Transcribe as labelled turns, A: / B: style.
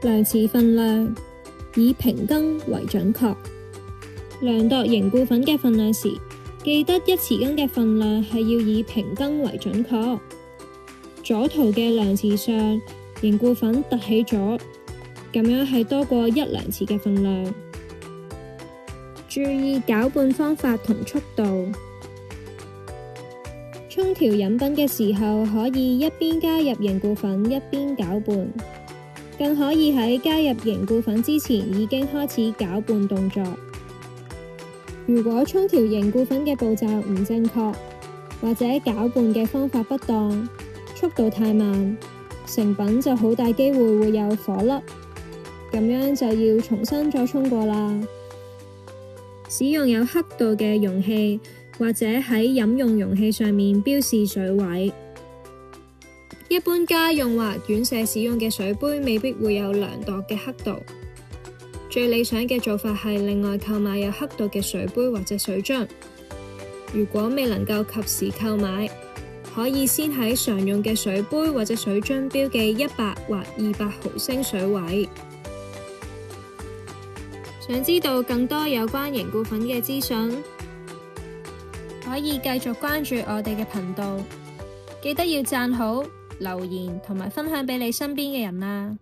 A: 量匙分量，以平羹為準確。量度凝固粉嘅分量時，記得1匙羹嘅分量係要以平羹為準確。左圖嘅量匙上，凝固粉凸起咗，咁樣係多過1量匙嘅分量。注意攪拌方法同速度。沖調飲品嘅時候，可以一邊加入凝固粉一邊攪拌，更可以喺加入凝固粉之前已經開始攪拌動作。如果沖調凝固粉嘅步驟唔正確，或者攪拌嘅方法不當，速度太慢，成品就好大機會會有顆粒，咁樣就要重新再沖過啦。使用有刻度嘅容器，或者喺飲用容器上面標示水位。一般家用或院舍使用嘅水杯未必會有量度嘅刻度，最理想嘅做法係另外購買有刻度嘅水杯或者水樽。如果未能夠及時購買，可以先喺常用嘅水杯或者水樽標記100或200毫升水位。想知道更多有關凝固粉嘅資訊，可以繼續關注我哋嘅頻道，記得要讚好、留言同埋分享俾你身邊嘅人啦。